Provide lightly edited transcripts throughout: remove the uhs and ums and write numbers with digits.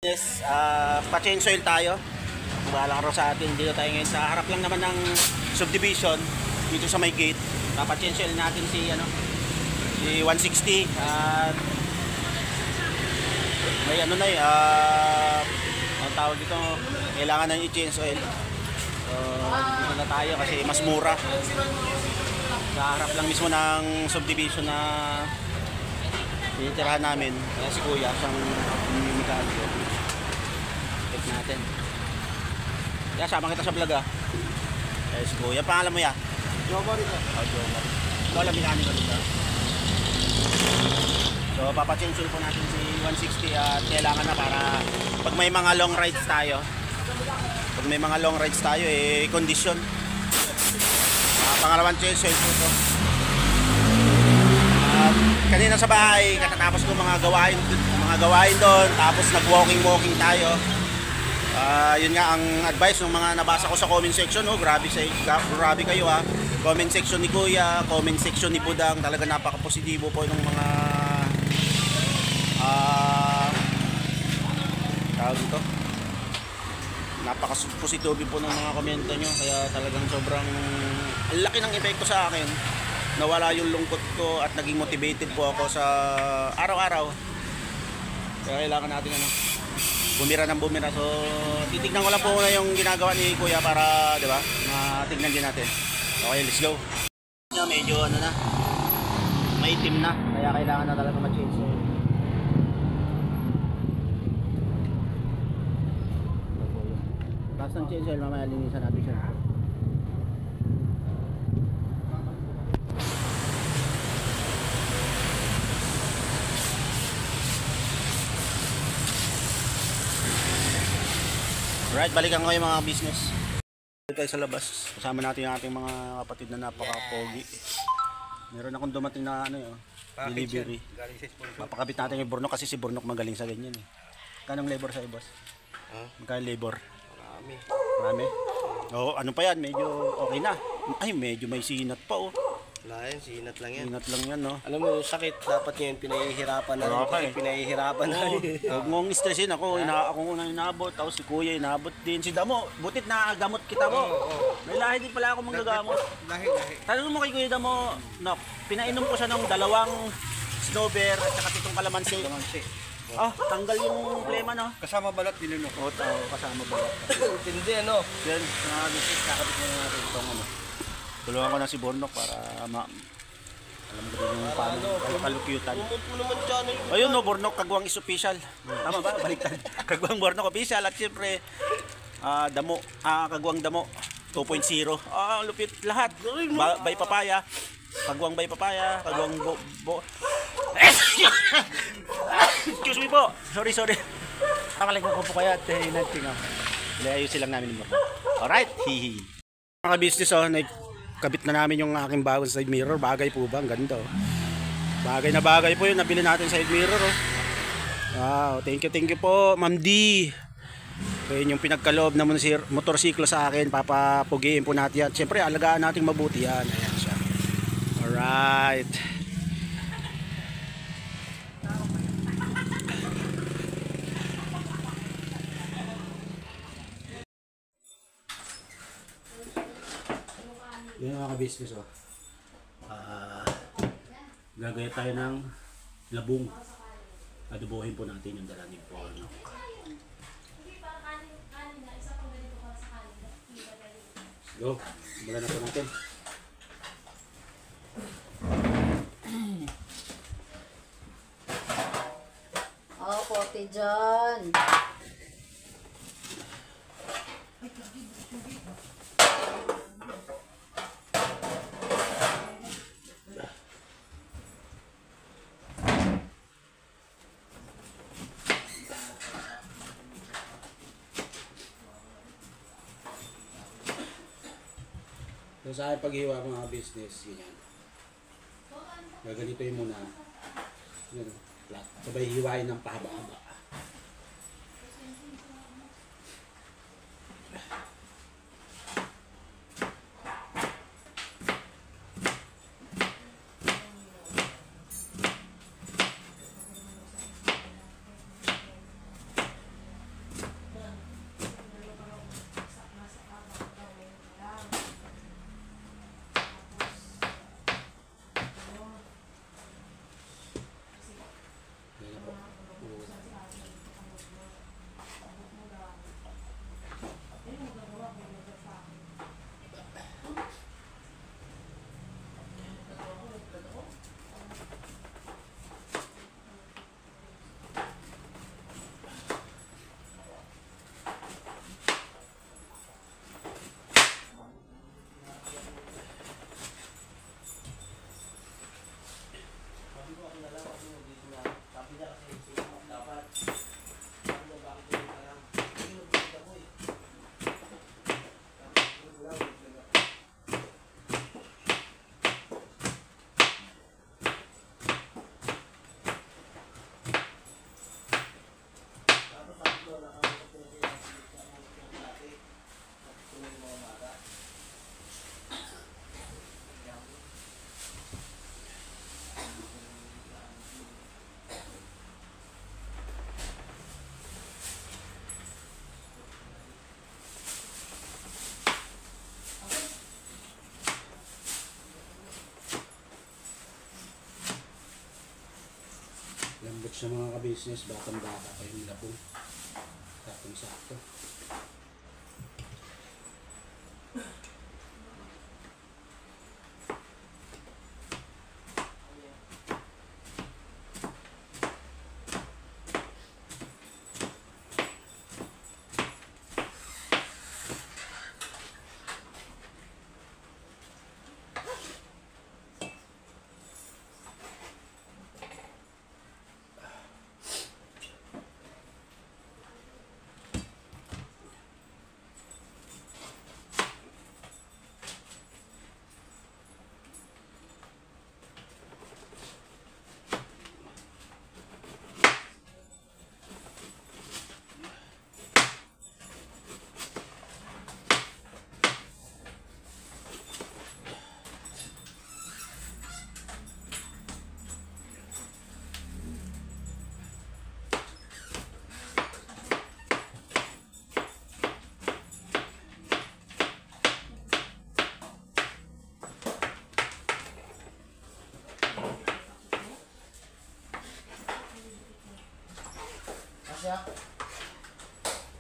Yes, pa-change oil tayo. Bahala ka sa atin. Dito tayo ngayon sa harap lang naman ng subdivision. Dito sa may gate. Pa-change oil natin si 160 at may ang tawag dito, kailangan na i-change oil. So, dito na tayo kasi mas mura. Sa harap lang mismo ng subdivision na tinitirahan namin. Kaya si Kuya, siyang mekaniko. Check natin. Kaya sama kita sa vlog Kaya si Kuya, pangalan mo ya? Jomar ito. Jomar. Ikaw lang mekaniko dito. So papachange oil po natin si 160 at kailangan na para pag may mga long rides tayo. Pag may mga long rides tayo, condition. Pangalawang change oil po ito. Kanina sa bahay, katatapos ko mga gawain doon, tapos nag-walking tayo. Yun nga ang advice ng mga nabasa ko sa comment section. Grabe kayo comment section ni Kuya, comment section ni Budang, talaga napaka-positibo po ng mga tawag ito, napaka-positibo po ng mga komento nyo. Kaya talagang sobrang ang laki ng epekto sa akin. Nawala yung lungkot ko at naging motivated po ako sa araw-araw. Kaya kailangan natin bumira ng bumira. So titignan ko lang po na yung ginagawa ni Kuya para, di ba, matignan din natin. Okay, let's go. Medyo maitim na, kaya kailangan na talaga ma-change. Tapos ng change oil, mamaya linisan natin siya. Alright, balikan ko yung mga business. Dito tayo sa labas. Kasama natin yung ating mga kapatid na napaka-pogi. Meron akong dumating na delivery. Papakabit natin yung Burnok kasi si Burnok magaling sa ganyan Kanong labor sa boss? Magkano labor? Marami? Oo, ano pa yan? Medyo okay na. Ay, medyo may sinat pa Wala yan, sinat lang yan. Sinat lang yan Alam mo yung sakit, dapat ngayon pinahihirapan na. Pinahihirapan na. Huwag mong stressin ako. Ako na inabot. Tapos si Kuya inabot din. Si Damo, butit na gamot kita mo. May lahi din pala ako manggagamot. Lahi. Tanong mo kay Kuya Damo, pinainom ko siya ng 2 snowbear at saka 7 kalamansi. Tanggal yung problema Kasama balat dinunok. Kasama balat. Hindi Yan, kakabit na natin itong tulungan ko na si Burnok para alam ko din yung paano kalukyutan. Ayun Burnok, Kagwang is official. Tama ba? Baliktad. Kagwang Burnok official at siyempre Damo, Kagwang Damo 2.0. Lupit lahat. Bay Papaya. Kagwang Bay Papaya, Kagwang Excuse me po. Sorry. Nakaligyan ko po kaya at hinanting ayusin lang namin mo. Alright. Mga business kabit na namin yung aking bagong side mirror. Bagay po ba? Ang ganda Bagay na bagay po yun. Nabili natin side mirror Wow, thank you po Ma'am D. Yun yung pinagkaloob na motorsiklo sa akin. Papapugiin po natin yan. Siyempre alagaan natin mabuti yan. Ayan siya. Alright. Yan mga business gagaya tayo ng labong. Adobohin po natin yung dala ni Burnok. Go, mula na po natin. Pote dyan. So sa aking paghiwa mga business, ganyan. Gaganito yung muna. Yan, flat. Sabay hiwain ng pahaba-haba. Lambot siya mga ka-business, batang bata pa yung labong. Tapong sakto.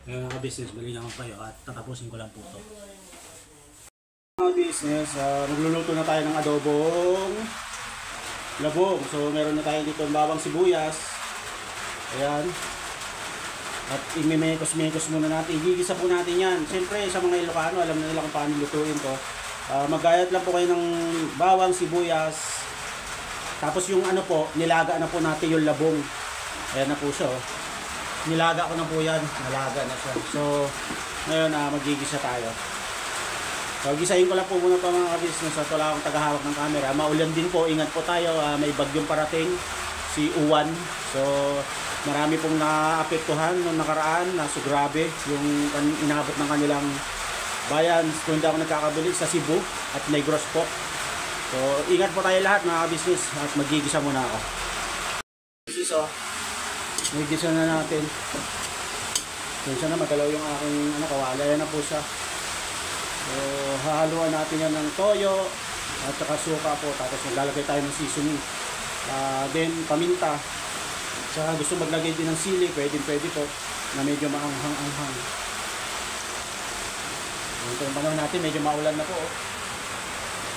Ngayon mga business, malingaw kayo at tatapusin ko lang po ito. Mga business, magluluto na tayo ng adobong labong. So meron na tayo dito bawang sibuyas. Ayan. At imimekos-mekos muna natin. Gigisa po natin yan. Siyempre sa mga Ilocano, alam na nila kung paano lutuin to. Magayat lang po kayo ng bawang sibuyas. Tapos yung ano po, nilaga na po natin yung labong. Ayan na po siya oh. Nilaga ko na po yan. Nalaga na siya. So, ngayon magigisa tayo. So, gisahin ko lang po muna ito mga ka-business. At wala akong tagahawak ng camera. Maulan din po. Ingat po tayo. May bagyong parating. Si Uwan. So, marami pong naapektuhan nung nakaraan. So, grabe. Yung inabot ng kanilang bayan. Kung hindi ako nagkakabili sa Cebu at Negros po. So, ingat po tayo lahat mga ka-business. At magigisa muna ako. So, magigisa na natin. Minsan na magalaw yung aking kawali. Ayan na po siya. So, hahaluan natin yan ng toyo at saka suka po. Tapos maglalagay tayo ng seasoning. Then, paminta. Saka gusto maglagay din ng sili. Pwede po na medyo maanghang-anghang. Ito yung panahon natin. Medyo maulan na po.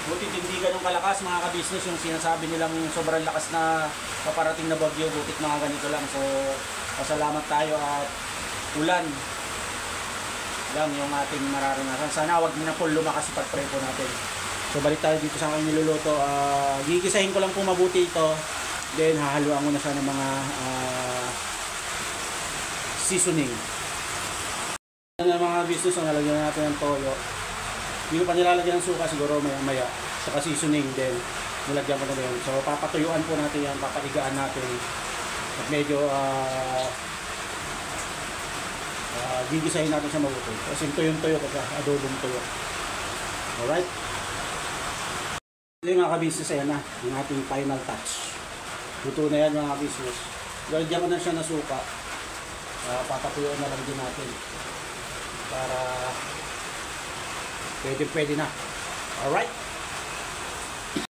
Buti hindi ganun kalakas mga ka-business yung sinasabi nilang sobrang lakas na paparating na bagyo, butit mga ganito lang. So, pasalamat tayo at ulan lang yung ating mararanasan. Sana wag na po lumakas yung pag-pray po natin. So, balik tayo dito sa aking niluluto. Gigisahin ko lang po mabuti ito. Then, hahaluan ko na siya ng mga seasoning. Mga business, ang nalagyan natin ng toyo. Hindi ko pa nilalagyan ng suka, siguro maya-maya. Saka seasoning din. Nilagyan ko na yun. So, papatuyuan po natin yan. Papaligaan natin. At medyo gigisahin natin siya mabuti. Kasi tuyong-tuyo kasi adobong tuyo. Alright? Ito yung mga ka-business. Ayan na. Yung ating final touch. Luto na yan mga ka-business. Lagyan ko na siya na suka. Papatuyuan na lang din natin. Para pwede na. Alright?